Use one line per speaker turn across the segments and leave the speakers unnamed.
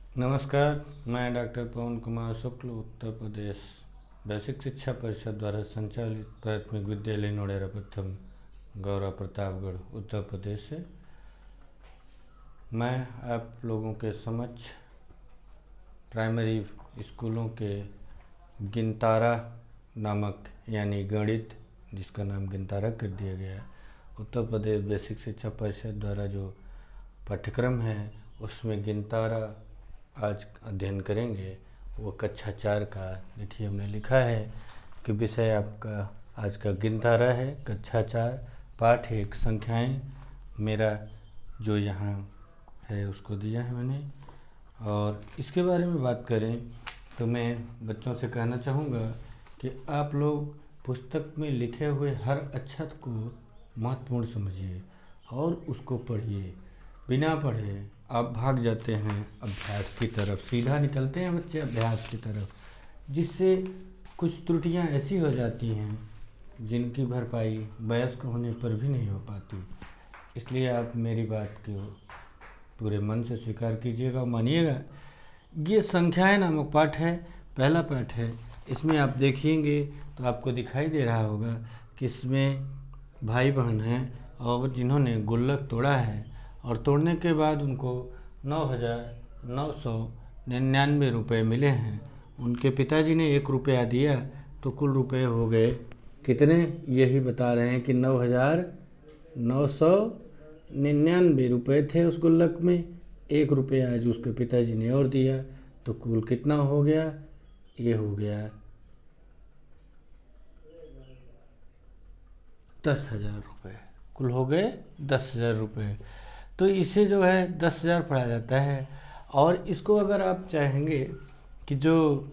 नमस्कार, मैं डॉक्टर पवन कुमार शुक्ल उत्तर प्रदेश बेसिक शिक्षा परिषद द्वारा संचालित प्राथमिक विद्यालय नोडेरा प्रथम गौरव प्रतापगढ़ उत्तर प्रदेश से मैं आप लोगों के समक्ष प्राइमरी स्कूलों के गिनतारा नामक यानी गणित, जिसका नाम गिनतारा कर दिया गया है, उत्तर प्रदेश बेसिक शिक्षा परिषद द्वारा जो पाठ्यक्रम है उसमें गिनतारा आज अध्ययन करेंगे। वो कक्षा 4 का देखिए हमने लिखा है कि विषय आपका आज का गिनतारा है, कक्षा 4 पाठ 1 संख्याएं। मेरा जो यहाँ है उसको दिया है मैंने। और इसके बारे में बात करें तो मैं बच्चों से कहना चाहूँगा कि आप लोग पुस्तक में लिखे हुए हर अक्षर को महत्वपूर्ण समझिए और उसको पढ़िए। बिना पढ़े आप भाग जाते हैं अभ्यास की तरफ, सीधा निकलते हैं बच्चे अभ्यास की तरफ, जिससे कुछ त्रुटियां ऐसी हो जाती हैं जिनकी भरपाई वयस्क होने पर भी नहीं हो पाती। इसलिए आप मेरी बात को पूरे मन से स्वीकार कीजिएगा और मानिएगा। ये संख्याएं नामक पाठ है, पहला पाठ है। इसमें आप देखेंगे तो आपको दिखाई दे रहा होगा कि इसमें भाई बहन हैं और जिन्होंने गुल्लक तोड़ा है और तोड़ने के बाद उनको 9,999 रुपये मिले हैं। उनके पिताजी ने 1 रुपया दिया तो कुल रुपए हो गए कितने, यही बता रहे हैं कि 9,999 रुपये थे उस गुल्लक में। 1 रुपया आज उसके पिताजी ने और दिया तो कुल कितना हो गया, ये हो गया 10,000 रुपये। कुल हो गए 10,000 रुपये। तो इसे जो है 10,000 पढ़ा जाता है। और इसको अगर आप चाहेंगे कि जो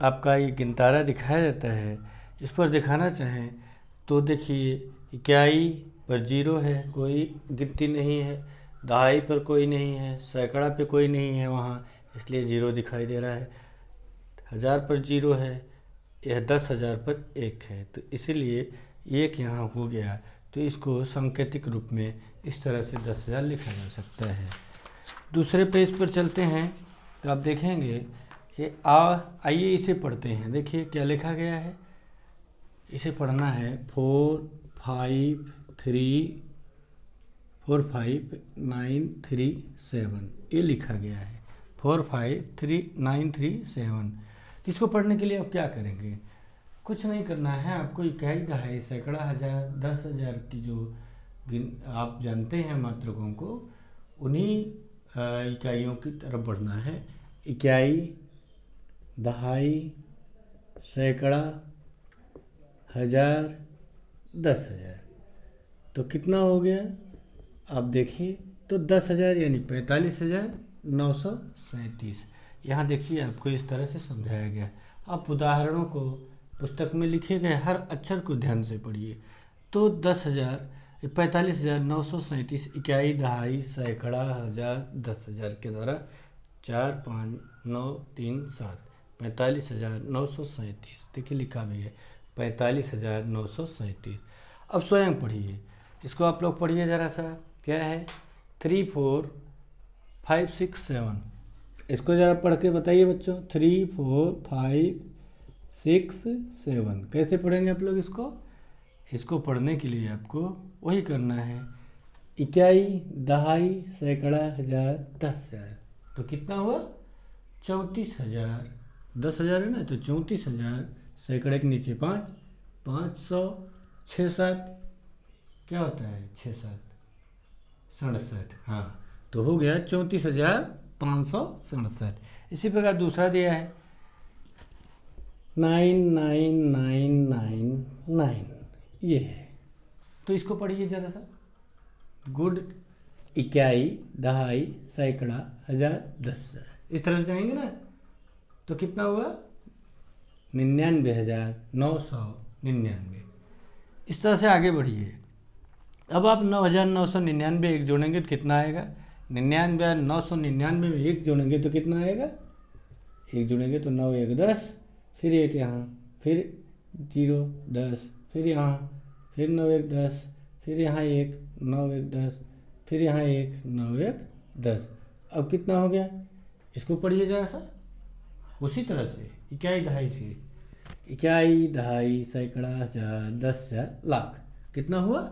आपका ये गिनतारा दिखाया जाता है इस पर दिखाना चाहें तो देखिए, इकाई पर 0 है, कोई गिनती नहीं है। दहाई पर कोई नहीं है, सैकड़ा पे कोई नहीं है वहाँ, इसलिए 0 दिखाई दे रहा है। 1000 पर 0 है, यह 10,000 पर 1 है, तो इसीलिए 1 यहाँ हो गया। तो इसको सांकेतिक रूप में इस तरह से 10,000 लिखा जा सकता है। दूसरे पेज पर चलते हैं तो आप देखेंगे कि आइए इसे पढ़ते हैं। देखिए क्या लिखा गया है, इसे पढ़ना है 45937 ये लिखा गया है 45937। इसको पढ़ने के लिए आप क्या करेंगे, कुछ नहीं करना है आपको। इकाई, दहाई, सैकड़ा, हजार, 10,000 की जो आप जानते हैं मात्रकों को, उन्हीं इकाइयों की तरफ बढ़ना है। इकाई, दहाई, सैकड़ा, हजार, 10,000, तो कितना हो गया आप देखिए। तो 10,000 यानी 45,937। यहाँ देखिए आपको इस तरह से समझाया गया। आप उदाहरणों को पुस्तक में लिखे गए हर अक्षर को ध्यान से पढ़िए। तो 45,937 इकाई, दहाई, सैकड़ा, हजार, 10,000 के द्वारा 4, 5, 9, 3, 7 45,937 देखिए लिखा भी है 45,937। अब स्वयं पढ़िए, इसको आप लोग पढ़िए ज़रा सा। क्या है 3, 4, 5, 6, 7, इसको ज़रा पढ़ के बताइए बच्चों। 3, 4, 5, 6, 7 कैसे पढ़ेंगे आप लोग इसको। इसको पढ़ने के लिए आपको वही करना है, इकाई, दहाई, सैकड़ा, हजार, 10,000, तो कितना हुआ 34,000। 10,000 है ना, तो 34,000। सैकड़े के नीचे 5, 500, 6, 7 क्या होता है 6, 7, 67। हाँ, तो हो गया 34,567। इसी प्रकार दूसरा दिया है 99999, ये है। तो इसको पढ़िए ज़रा सा। गुड, इकाई, दहाई, सैकड़ा, हजार, 10,000, इस तरह से जाएंगे ना, तो कितना हुआ 99,999। इस तरह से आगे बढ़िए। अब आप 9,999 एक जोड़ेंगे तो कितना आएगा, 99,999 में 1 जोड़ेंगे तो कितना आएगा, 1 जोड़ेंगे तो 9, 1, 10, फिर 1 यहाँ, फिर 0, 10, फिर यहाँ, फिर 9, 1, 10, फिर यहाँ 1, 9, 1, 10, फिर यहाँ 1, 9, 1, 10, अब कितना हो गया, इसको पढ़िए जरा सा उसी तरह से, इकाई दहाई से, इकाई दहाई सैकड़ा हजार दस हजार लाख, कितना हुआ,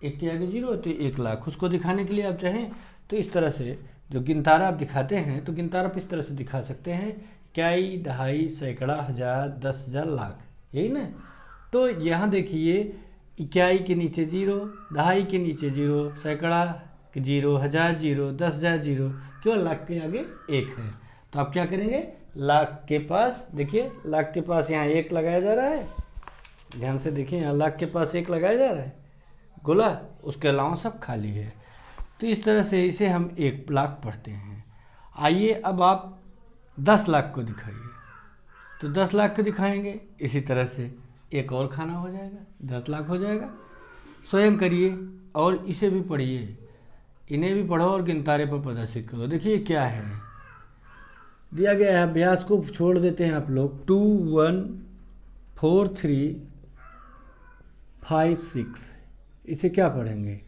एक के आगे जीरो तो 1,00,000। उसको दिखाने के लिए आप चाहें तो इस तरह से जो गिनतारा आप दिखाते हैं तो गिनतारा आप इस तरह से दिखा सकते हैं, इकाई दहाई सैकड़ा हजार दस हजार लाख, यही ना। तो यहाँ देखिए इकाई के नीचे जीरो, दहाई के नीचे जीरो, सैकड़ा के जीरो, हजार जीरो, 10,000 जीरो, केवल लाख के आगे एक है। तो आप क्या करेंगे, लाख के पास देखिए, लाख के पास यहाँ एक लगाया जा रहा है, ध्यान से देखिए यहाँ लाख के पास एक लगाया जा रहा है गोला, उसके अलावा सब खाली है। तो इस तरह से इसे हम 1,00,000 पढ़ते हैं। आइए अब आप 10,00,000 को दिखाइए, तो 10,00,000 को दिखाएंगे इसी तरह से एक और खाना हो जाएगा, 10,00,000 हो जाएगा। स्वयं करिए और इसे भी पढ़िए, इन्हें भी पढ़ो और गिनतारे पर प्रदर्शित करो। देखिए क्या है दिया गया है, अभ्यास को छोड़ देते हैं आप लोग। 2 1 4 3 5 6, इसे क्या पढ़ेंगे,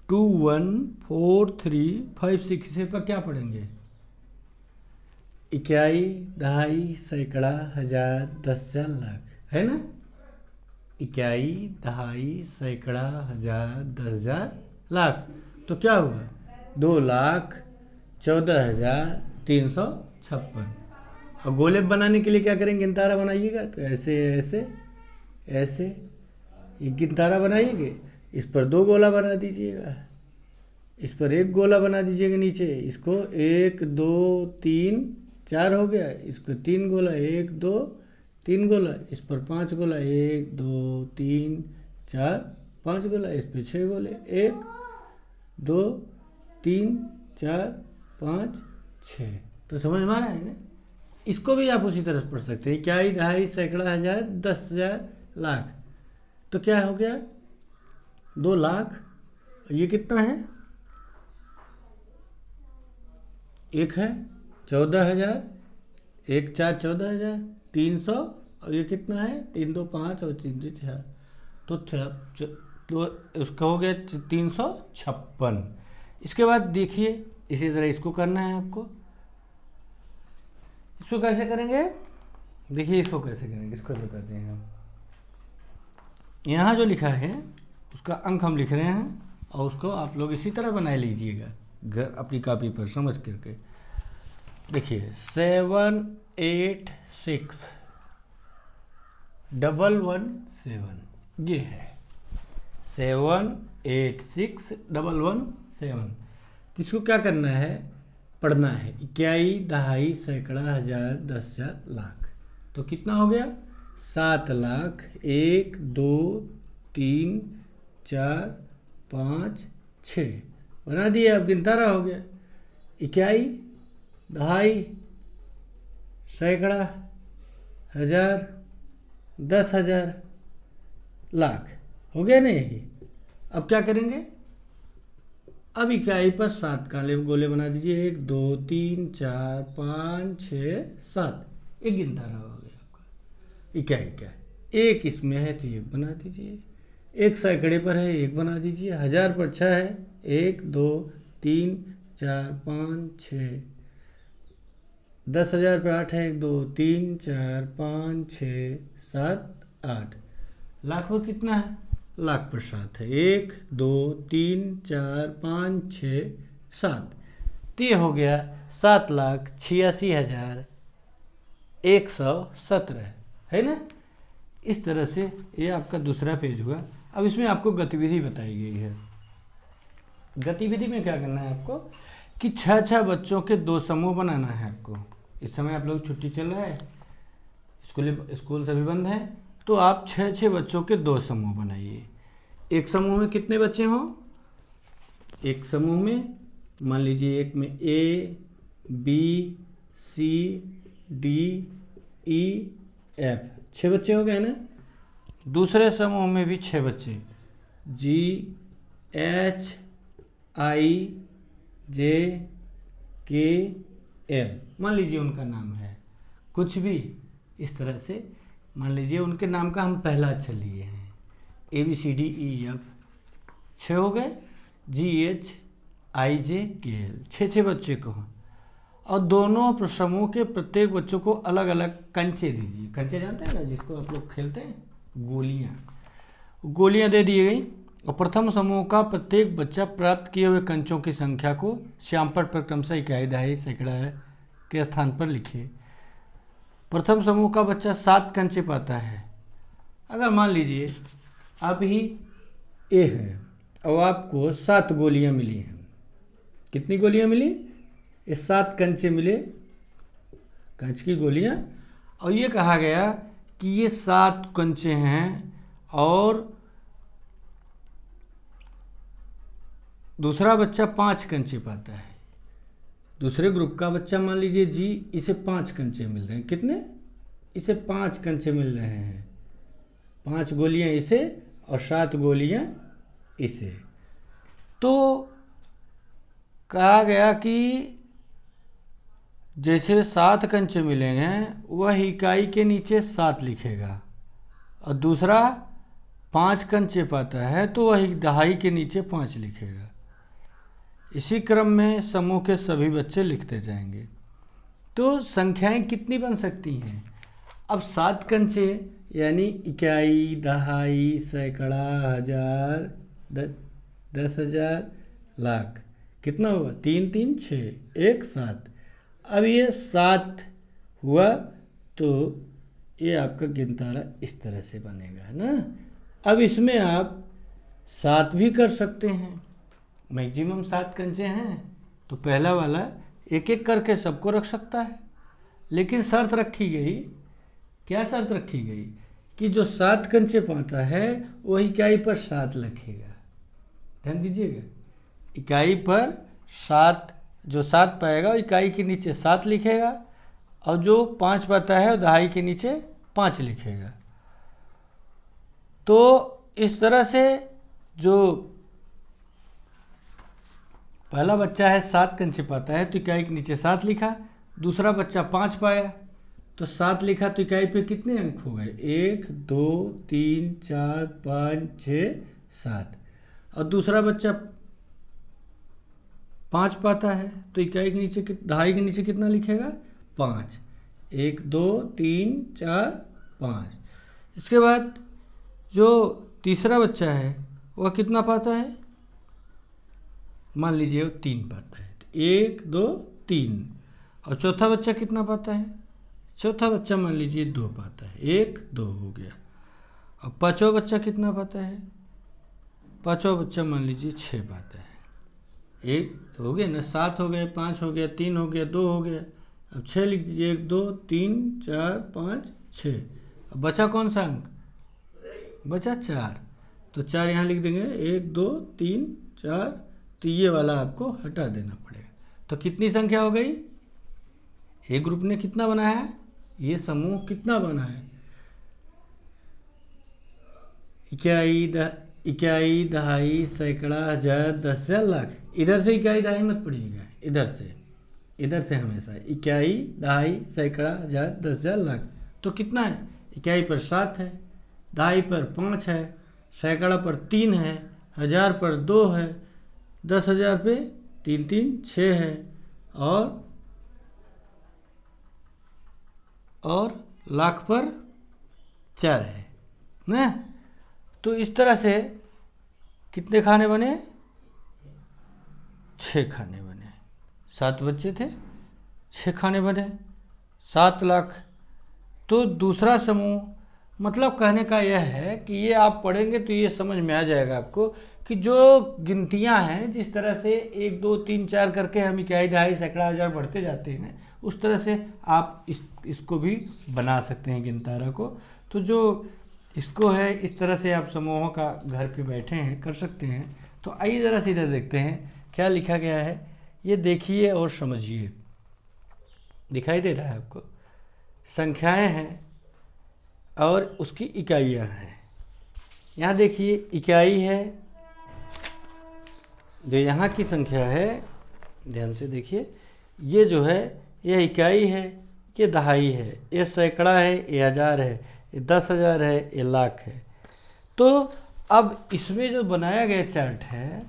2 1 4 3 5 6, इसे पर क्या पढ़ेंगे, इकाई दहाई सैकड़ा हजार दस हजार लाख, है ना। इकाई दहाई सैकड़ा हजार दस हजार लाख, तो क्या हुआ, 2,14,356। और गोले बनाने के लिए क्या करेंगे, गिनतारा बनाइएगा, तो ऐसे ऐसे ऐसे ये गिनतारा बनाइएगा, इस पर 2 गोला बना दीजिएगा, इस पर 1 गोला बना दीजिएगा नीचे, इसको 1 2 3 4 हो गया, इसको 3 गोला, 1 2 3 गोला, इस पर 5 गोला, 1 2 3 4 5 गोला, इस पर 6 गोले, 1 2 3 4 5 6। तो समझ में आ रहा है ना। इसको भी आप उसी तरह से पढ़ सकते हैं, इकाई दहाई सैकड़ा हजार दस हजार लाख, तो क्या हो गया 2,00,000, ये कितना है, एक है 14,000, 1 4 14,000, 300, और ये कितना है 3 2 5 और 3 3 4, तो उसका हो गया 356। इसके बाद देखिए इसी तरह इसको करना है आपको। इसको कैसे करेंगे, देखिए इसको कैसे करेंगे, इसको जो करते हैं हम, यहाँ जो लिखा है उसका अंक हम लिख रहे हैं और उसको आप लोग इसी तरह बना लीजिएगा घर अपनी कॉपी पर समझ करके। देखिए 7 8 6 1 1 7, ये है 7 8 6 1 1 7। इसको क्या करना है, पढ़ना है, इकाई दहाई सैकड़ा हजार दस हजार लाख, तो कितना हो गया 7,00,000, 1 2 3 4 5 6 बना दिए, अब गिनतारा हो गया, इकाई दहाई सैकड़ा हजार दस हजार लाख हो गया ना यही। अब क्या करेंगे, अब इकाई पर 7 काले गोले बना दीजिए, 1 2 3 4 5 6 7, एक गिनतारा हो गया आपका इकाई का, एक इसमें है तो 1 बना दीजिए, एक सैकड़े पर है 1 बना दीजिए, हजार पर 6 है 1 2 3 4 5 6, 10,000 पे 8 है 1 2 3 4 5 6 7 8, लाख पर कितना है, लाख पर 7 है 1 2 3 4 5 6 7, तो ये हो गया 7,86,117, है ना। इस तरह से ये आपका दूसरा पेज हुआ। अब इसमें आपको गतिविधि बताई गई है। गतिविधि में क्या करना है आपको कि 6 बच्चों के 2 समूह बनाना है आपको। इस समय आप लोग छुट्टी चल रहा है, स्कूल सभी बंद है, तो आप 6 बच्चों के 2 समूह बनाइए। एक समूह में कितने बच्चे हों, एक समूह में मान लीजिए एक में A B C D E F, 6 बच्चे हो गए ना। दूसरे समूह में भी 6 बच्चे, G H I J K L, मान लीजिए उनका नाम है कुछ भी, इस तरह से मान लीजिए उनके नाम का हम पहला अक्षर लिए हैं, A B C D E F, 6 हो गए। G H IJKL 6 बच्चे को हैं और दोनों समूह के प्रत्येक बच्चों को अलग अलग कंचे दीजिए। कंचे जानते हैं ना, जिसको आप लोग खेलते हैं, गोलियां दे दी गई और प्रथम समूह का प्रत्येक बच्चा प्राप्त किए हुए कंचों की संख्या को श्यामपट्ट पर क्रमशः इकाई, दहाई, सैकड़ा के स्थान पर लिखिए। प्रथम समूह का बच्चा 7 कंचे पाता है। अगर मान लीजिए आप ही ए है और आपको 7 गोलियां मिली हैं। कितनी गोलियां मिली? ये 7 कंचे मिले, कंच की गोलियां, और ये कहा गया कि ये 7 कंचे हैं और दूसरा बच्चा 5 कंचे पाता है। दूसरे ग्रुप का बच्चा मान लीजिए जी, इसे 5 कंचे मिल रहे हैं। कितने? इसे 5 कंचे मिल रहे हैं। 5 गोलियां इसे और 7 गोलियां इसे। तो कहा गया कि जैसे 7 कंचे मिलेंगे वह इकाई के नीचे 7 लिखेगा और दूसरा 5 कंचे पाता है तो वह दहाई के नीचे 5 लिखेगा। इसी क्रम में समूह के सभी बच्चे लिखते जाएंगे। तो संख्याएं कितनी बन सकती हैं? अब 7 कंचे यानी इकाई, दहाई, सैकड़ा, हजार, 10,000, लाख, कितना हुआ? 3 3 6 1 7। अब ये 7 हुआ तो ये आपका गिनतारा इस तरह से बनेगा, है ना। अब इसमें आप 7 भी कर सकते हैं। मैक्सिमम 7 कंचे हैं तो पहला वाला एक एक करके सबको रख सकता है, लेकिन शर्त रखी गई। क्या शर्त रखी गई? कि जो 7 कंचे पाता है वह इकाई पर 7 लिखेगा। ध्यान दीजिएगा, इकाई पर 7, जो 7 पाएगा वो इकाई के नीचे 7 लिखेगा और जो 5 पाता है वो दहाई के नीचे 5 लिखेगा। तो इस तरह से जो पहला बच्चा है 7 कंचे पाता है तो इकाई के नीचे 7 लिखा, दूसरा बच्चा 5 पाया तो 7 लिखा तो इकाई पे कितने अंक हो गए? 1 2 3 4 5 6 7। और दूसरा बच्चा 5 पाता है तो इकाई के नीचे दहाई के नीचे कितना लिखेगा? 5। 1 2 3 4 5। इसके बाद जो तीसरा बच्चा है वह कितना पाता है? मान लीजिए वो 3 पाता है तो 1 2 3। और चौथा बच्चा कितना पाता है? चौथा बच्चा मान लीजिए 2 पाता है, 1 2 हो गया। और पांचवा बच्चा कितना पाता है? पांचवा बच्चा मान लीजिए 6 पाता है। 1 तो हो गया ना, 7 हो गए, 5 हो गया, 3 हो गया, 2 हो गया। अब 6 लिख दीजिए, 1 2 3 4 5 6। अब बचा कौन सा अंक? बचा 4, तो 4 यहाँ लिख देंगे। 1 2 3 4, तो ये वाला आपको हटा देना पड़ेगा। तो कितनी संख्या हो गई? ए ग्रुप ने कितना बनाया है? ये समूह कितना बना है? इकाई, दहाई, सैकड़ा, हजार, 10,000, लाख। इधर से इकाई दहाई मत पढ़िएगा, इधर से हमेशा इकाई, दहाई, सैकड़ा, हजार, 10,000, लाख। तो कितना है? इकाई पर 7 है, दहाई पर 5 है, सैकड़ा पर 3 है, हजार पर 2 है, 10,000 पे 3 3 6 है और लाख पर 4 है ना। तो इस तरह से कितने खाने बने? 6 खाने बने। 7 बच्चे थे, 6 खाने बने, 7 लाख। तो दूसरा समूह, मतलब कहने का यह है कि ये आप पढ़ेंगे तो ये समझ में आ जाएगा आपको कि जो गिनतियां हैं, जिस तरह से 1 2 3 4 करके हम इकाई, दहाई, सैकड़ा, हजार बढ़ते जाते हैं, उस तरह से आप इसको भी बना सकते हैं गिनतारा को। तो जो इसको है इस तरह से आप समूहों का घर पे बैठे हैं कर सकते हैं। तो आइए ज़रा सीधा देखते हैं क्या लिखा गया है। ये देखिए और समझिए। दिखाई दे रहा है आपको? संख्याएं हैं और उसकी इकाइयां हैं। यहाँ देखिए इकाई है, जो यहाँ की संख्या है, ध्यान से देखिए, ये जो है ये इकाई है, ये दहाई है, ये सैकड़ा है, ये हजार है, ये 10,000 है, ये लाख है। तो अब इसमें जो बनाया गया चार्ट है,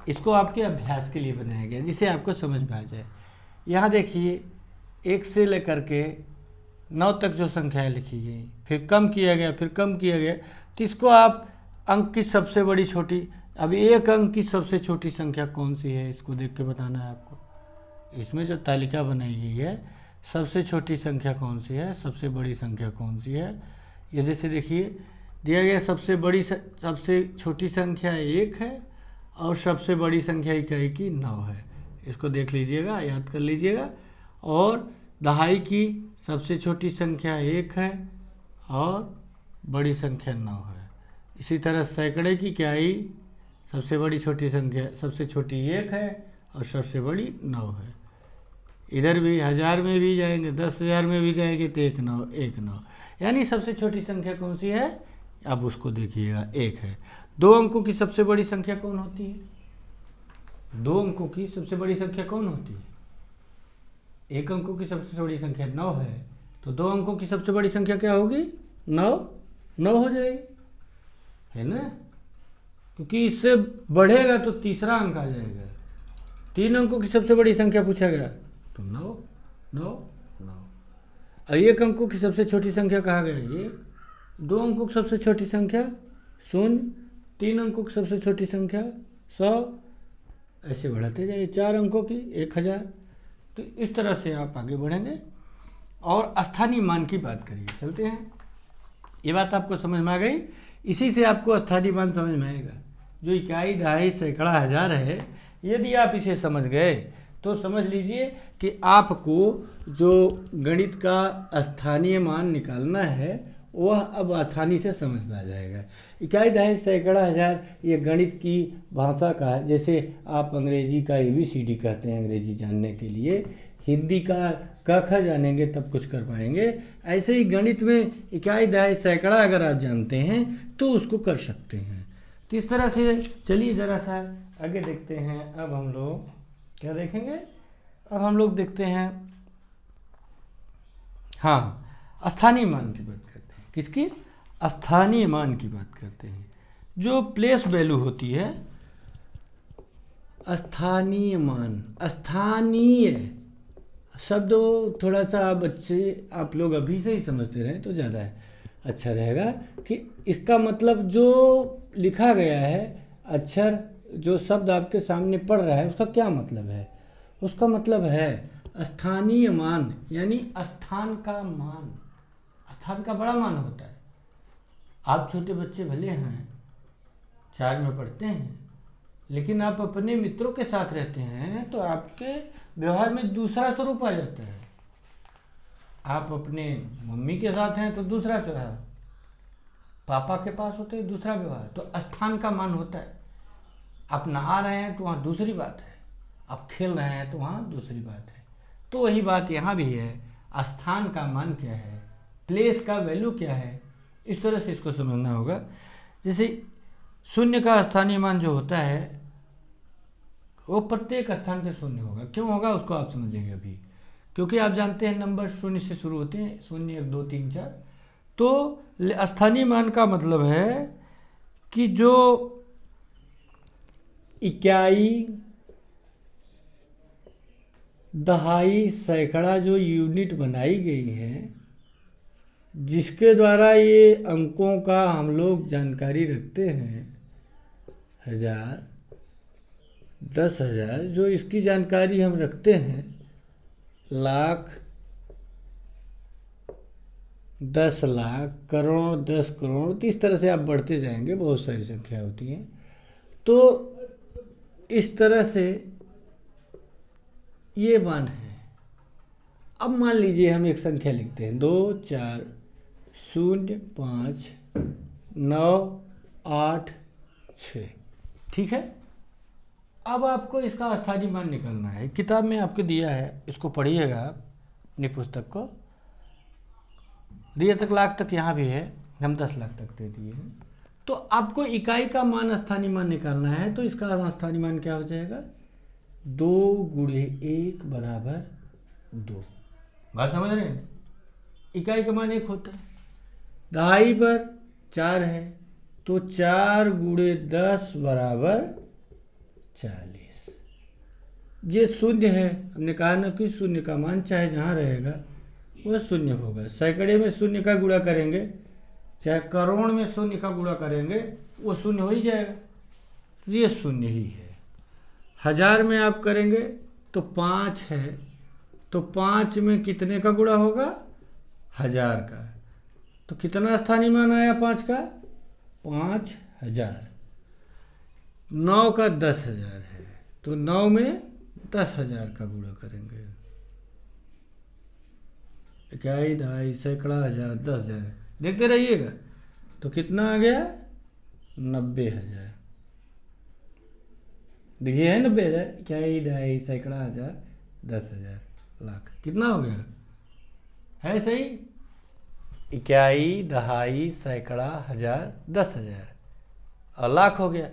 इसको आपके अभ्यास के लिए बनाया गया जिसे आपको समझ में आ जाए। यहाँ देखिए 1 से लेकर के 9 तक जो संख्याएं लिखी गई, फिर कम किया गया, फिर कम किया गया, तो इसको आप अंक की सबसे बड़ी छोटी, अब 1 अंक की सबसे छोटी संख्या कौन सी है इसको देख के बताना है आपको। इसमें जो तालिका बनाई गई है सबसे छोटी संख्या कौन सी है, सबसे बड़ी संख्या कौन सी है, ये जैसे देखिए दिया गया सबसे छोटी संख्या 1 है और सबसे बड़ी संख्या इकाई की 9 है। इसको देख लीजिएगा, याद कर लीजिएगा। और दहाई की सबसे छोटी संख्या 1 है और बड़ी संख्या 9 है। इसी तरह सैकड़े की इकाई सबसे बड़ी छोटी संख्या, सबसे छोटी 1 है और सबसे बड़ी 9 है। इधर भी 1000 में भी जाएंगे, 10,000 में भी जाएंगे तो 1 9, यानी सबसे छोटी संख्या कौन सी है, अब उसको देखिएगा 1 है। 2 अंकों की सबसे बड़ी संख्या कौन होती है, 2 अंकों की सबसे बड़ी संख्या कौन होती है, 1 अंकों की सबसे बड़ी संख्या 9 है, तो 2 अंकों की सबसे बड़ी संख्या क्या होगी, 9 हो जाएगी, है ना, क्योंकि इससे बढ़ेगा तो तीसरा अंक आ जाएगा। 3 अंकों की सबसे बड़ी संख्या पूछा गया तो 9। और 1 अंकों की सबसे छोटी संख्या कहा गया 1, 2 अंकों की सबसे छोटी संख्या 0, 3 अंकों की सबसे छोटी संख्या 100, ऐसे बढ़ाते जाइए, 4 अंकों की 1000। तो इस तरह से आप आगे बढ़ेंगे। और स्थानीय मान की बात करिए, चलते हैं। ये बात आपको समझ में आ गई, इसी से आपको स्थानीय मान समझ में आएगा। जो इकाई, दहाई, सैकड़ा, हजार है, यदि आप इसे समझ गए तो समझ लीजिए कि आपको जो गणित का स्थानीय मान निकालना है वह अब आसानी से समझ में आ जाएगा। इकाई, दहाई, सैकड़ा, हजार ये गणित की भाषा का है। जैसे आप अंग्रेजी का ABCD कहते हैं अंग्रेजी जानने के लिए, हिंदी का क ख जानेंगे तब कुछ कर पाएंगे, ऐसे ही गणित में इकाई, दहाई, सैकड़ा अगर आप जानते हैं तो उसको कर सकते हैं। तो इस तरह से चलिए ज़रा सा आगे देखते हैं। अब हम लोग क्या देखेंगे, अब हम लोग देखते हैं, हाँ, स्थानीय मान की बात करते हैं। किसकी, स्थानीय मान की बात करते हैं। जो प्लेस वैल्यू होती है, स्थानीय मान, स्थानीय शब्द थोड़ा सा बच्चे आप लोग अभी से ही समझते रहें तो ज़्यादा अच्छा रहेगा कि इसका मतलब जो लिखा गया है अक्षर, जो शब्द आपके सामने पढ़ रहा है उसका क्या मतलब है। उसका मतलब है स्थानीय मान, यानी स्थान का मान। स्थान का बड़ा मान होता है। आप छोटे बच्चे भले हैं, 4 में पढ़ते हैं, लेकिन आप अपने मित्रों के साथ रहते हैं तो आपके व्यवहार में दूसरा स्वरूप आ जाता है। आप अपने मम्मी के साथ हैं तो दूसरा स्वभाव, पापा के पास होते हैं दूसरा व्यवहार। तो स्थान का मान होता है। आप नहा रहे हैं तो वहाँ दूसरी बात है, आप खेल रहे हैं तो वहाँ दूसरी बात है। तो वही बात यहाँ भी है, स्थान का मान क्या है, प्लेस का वैल्यू क्या है, इस तरह से इसको समझना होगा। जैसे 0 का स्थानीय मान जो होता है वो प्रत्येक स्थान पे 0 होगा। क्यों होगा उसको आप समझेंगे अभी, क्योंकि आप जानते हैं नंबर 0 से शुरू होते हैं, 0 1 2 3 4। तो स्थानीय मान का मतलब है कि जो इकाई, दहाई, सैकड़ा जो यूनिट बनाई गई है, जिसके द्वारा ये अंकों का हम लोग जानकारी रखते हैं, 1000, 10,000, जो इसकी जानकारी हम रखते हैं, लाख, 10 लाख, करोड़, 10 करोड़, तो इस तरह से आप बढ़ते जाएंगे, बहुत सारी संख्या होती हैं। तो इस तरह से ये मान है। अब मान लीजिए हम एक संख्या लिखते हैं 2 4 0 5 9 8 6, ठीक है। अब आपको इसका स्थानीय मान निकालना है। किताब में आपको दिया है, इसको पढ़िएगा आप अपनी पुस्तक को। दिए तक लाख तक यहाँ भी है, हम 10 लाख तक दे दिए हैं। तो आपको इकाई का मान, स्थानीय मान निकालना है, तो इसका स्थानीय मान क्या हो जाएगा, 2 गुणे 1 बराबर 2। बात समझ रहे हैं, इकाई का मान 1 होता है। दहाई पर 4 है तो 4 गुणे 10 बराबर 40। ये शून्य है, हमने कहा ना कि शून्य का मान चाहे जहाँ रहेगा वो शून्य होगा। सैकड़े में शून्य का गुणा करेंगे, चाहे करोड़ में शून्य का गुणा करेंगे, वो शून्य हो ही जाएगा। तो ये शून्य ही है। 1000 में आप करेंगे तो 5 है, तो 5 में कितने का गुणा होगा? 1000 का। तो कितना स्थानीय मान आया 5 का? 5000। 9 का 10,000 है, तो 9 में 10,000 का गुणा करेंगे। इकाई, दहाई, सैकड़ा, हजार, 10,000 देखते रहिएगा। तो कितना आ गया? 90,000। देखिए है 90,000। इकाई, दहाई, सैकड़ा, हजार, 10,000, लाख। कितना हो गया? है सही? इकाई, दहाई, सैकड़ा, हजार, 10,000 और लाख हो गया।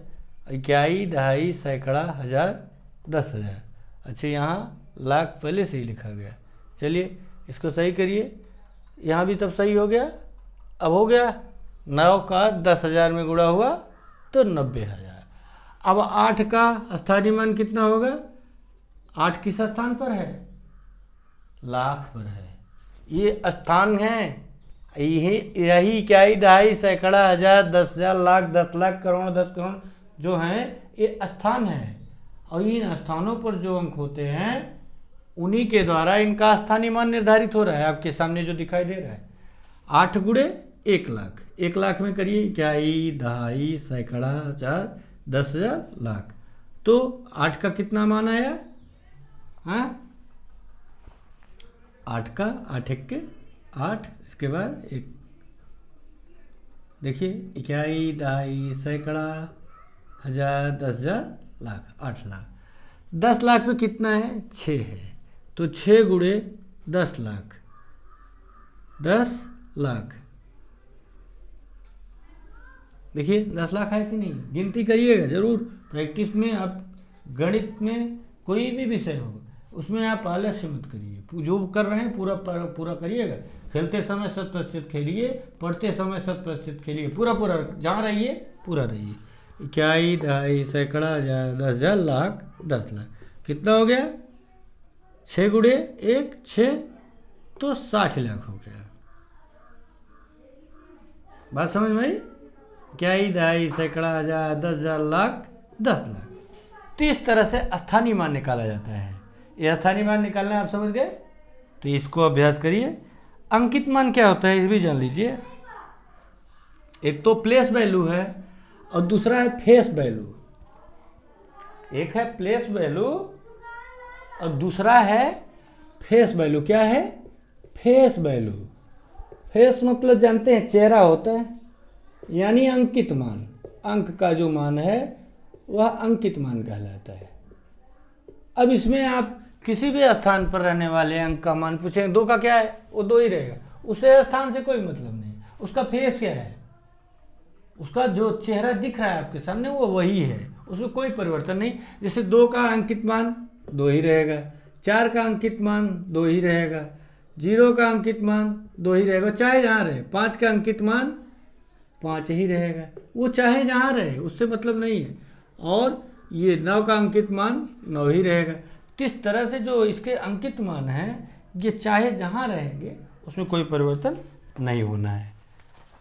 इकाई, दहाई, सैकड़ा, हजार, 10,000। अच्छा, यहाँ लाख पहले से ही लिखा गया। चलिए इसको सही करिए। यहाँ भी तब सही हो गया। अब हो गया 9 का 10,000 में गुणा हुआ तो 90,000। अब 8 का स्थानीय मान कितना होगा? 8 किस स्थान पर है? लाख पर है। ये स्थान है। यही इकाई, दहाई, सैकड़ा, हजार, 10,000, लाख, 10 लाख, करोड़, 10 करोड़ जो हैं ये स्थान है। और इन स्थानों पर जो अंक होते हैं उन्हीं के द्वारा इनका स्थानीय मान निर्धारित हो रहा है। आपके सामने जो दिखाई दे रहा है 8 गुणे 1 लाख। 1 लाख में करिए इकाई, दहाई, सैकड़ा, हजार, 10,000, लाख। तो 8 का कितना मान आया? हाँ, 8 का 8 एक के 8, इसके बाद 1। देखिए इकाई, दहाई, सैकड़ा, हजार, 10,000, लाख, 8 लाख। 10 लाख में कितना है? 6 है, तो 6 गुणे 10 लाख, 10 लाख। देखिए 10 लाख है कि नहीं? गिनती करिएगा जरूर। प्रैक्टिस में आप गणित में कोई भी विषय हो उसमें आप आलस्य मत करिए। जो कर रहे हैं पूरा करिएगा। खेलते समय 100% खेलिए, पढ़ते समय 100% खेलिए। पूरा जहाँ रहिए पूरा रहिए। इकाई, दहाई, सैकड़ा, हजार, 10,000, लाख, 10 लाख। कितना हो गया? 6 गुणे 1 6, तो 60 लाख हो गया। बात समझ में आई? इकाई, दहाई, सैकड़ा, हजार, 10,000, लाख, 10 लाख। तो इस तरह से स्थानीय मान निकाला जाता है। ये स्थानीय मान निकालना आप समझ गए? तो इसको अभ्यास करिए। अंकित मान क्या होता है ये भी जान लीजिए। एक तो प्लेस वैल्यू है और दूसरा है फेस वैल्यू। एक है प्लेस वैल्यू और दूसरा है फेस वैल्यू। क्या है? Face value. फेस मतलब जानते हैं चेहरा होता है, यानी अंकित मान। अंक का जो मान है वह अंकित मान कहलाता है। अब इसमें आप किसी भी स्थान पर रहने वाले अंक का मान पूछेंगे 2 का क्या है? वो 2 ही रहेगा। उससे स्थान से कोई मतलब नहीं। उसका फेस क्या है? उसका जो चेहरा दिख रहा है आपके सामने वो वही है, उसमें कोई परिवर्तन नहीं। जैसे 2 का अंकित मान 2 ही रहेगा, 4 का अंकित मान 2 ही रहेगा, 0 का अंकित मान 2 ही रहेगा, चाहे जहाँ रहे। 5 का अंकित मान 5 ही रहेगा, वो चाहे जहाँ रहे, उससे मतलब नहीं है। और ये 9 का अंकित मान 9 ही रहेगा। तो इस तरह से जो इसके अंकित मान हैं ये चाहे जहाँ रहेंगे उसमें कोई परिवर्तन नहीं होना है।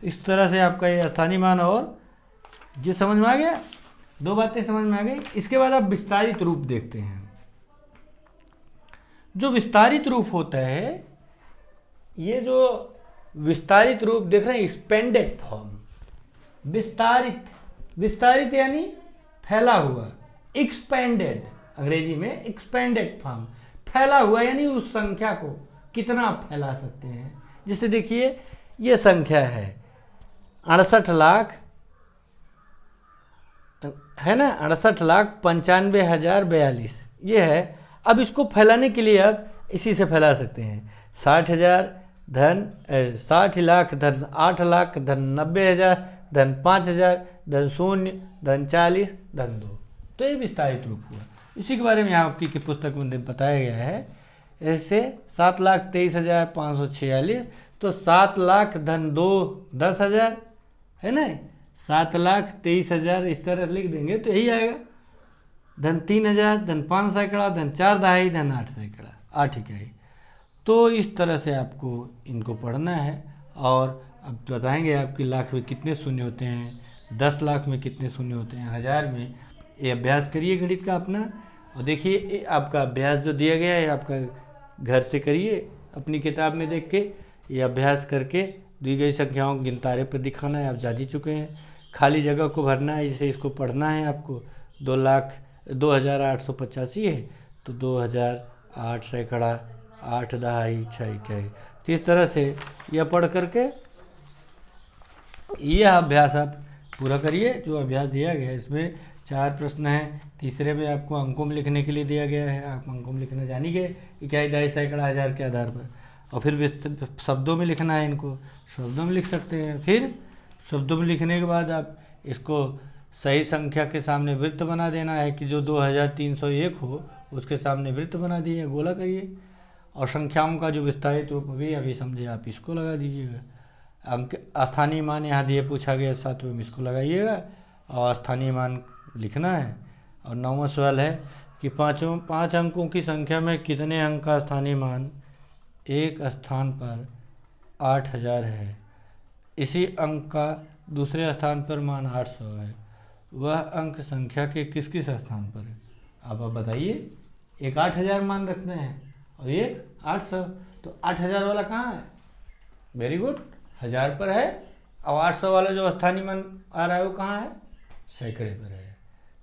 इस तरह से आपका ये स्थानीय मान और ये समझ में आ गया। 2 बातें समझ में आ गई। इसके बाद आप विस्तारित रूप देखते हैं। जो विस्तारित रूप होता है, ये जो विस्तारित रूप देख रहे हैं एक्सपेंडेड फॉर्म। विस्तारित यानी फैला हुआ। एक्सपेंडेड अंग्रेजी में एक्सपेंडेड फॉर्म, फैला हुआ यानी उस संख्या को कितना आप फैला सकते हैं। जैसे देखिए ये संख्या है 68 लाख, है ना, 68,95,042 ये है। अब इसको फैलाने के लिए आप इसी से फैला सकते हैं। 60,000 धन 60 लाख धन 8 लाख धन 90,000 धन 5,000 धन 0 धन 40 धन 2। तो ये विस्तारित रूप हुआ। इसी के बारे में यहाँ आपकी पुस्तक में बताया गया है। ऐसे 7,23,546, तो 7 लाख धन 2 10,000 है ना, 7,23,000 इस तरह लिख देंगे तो यही आएगा। धन 3000, धन 5 सैकड़ा, धन 4 दहाई, धन 8 सैकड़ा, 8 इकाई। तो इस तरह से आपको इनको पढ़ना है। और अब बताएंगे आपके लाख में कितने शून्य होते हैं, 10 लाख में कितने शून्य होते हैं, 1000 में। ये अभ्यास करिए गणित का अपना, और देखिए आपका अभ्यास जो दिया गया है आपका घर से करिए अपनी किताब में देख के। ये अभ्यास करके दी गई संख्याओं को गिनतारे पर दिखाना है, आप जान ही चुके हैं। खाली जगह को भरना है, जैसे इसको पढ़ना है आपको। 2,0885 है तो 2008 सैकड़ा, 8 दहाई, 6 इकाई। तो इस तरह से यह पढ़ करके यह अभ्यास आप पूरा करिए जो अभ्यास दिया गया है। इसमें 4 प्रश्न हैं। तीसरे में आपको अंकों में लिखने के लिए दिया गया है, आप अंकों में लिखना जान ही गए, इकाई, दहाई, सैकड़ा, हज़ार के आधार पर। और फिर शब्दों में लिखना है, इनको शब्दों में लिख सकते हैं। फिर शब्दों में लिखने के बाद आप इसको सही संख्या के सामने वृत्त बना देना है कि जो 2301 हो उसके सामने वृत्त बना दिए, गोला करिए। और संख्याओं का जो विस्तारित रूप अभी समझे आप इसको लगा दीजिएगा। अंक स्थानीय मान यहाँ दिए पूछा गया 7वें में, इसको लगाइएगा और स्थानीय मान लिखना है। और 9वां सवाल है कि 5 अंकों की संख्या में कितने अंक का स्थानीय मान एक स्थान पर 8000 है, इसी अंक का दूसरे स्थान पर मान 800 है, वह अंक संख्या के किस किस स्थान पर है। आप बताइए, एक 8000 मान रखते हैं और एक 800, तो 8000 वाला कहाँ है? वेरी गुड, 1000 पर है। और 800 वाला जो स्थानीय मान आ रहा है वो कहाँ है? सैकड़े पर है।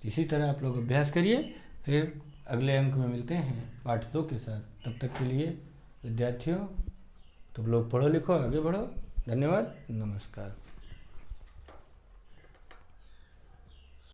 इसी तरह आप लोग अभ्यास करिए, फिर अगले अंक में मिलते हैं पार्ट 2 के साथ। तब तक के लिए विद्यार्थियों, तुम लोग पढ़ो लिखो, आगे बढ़ो। धन्यवाद, नमस्कार।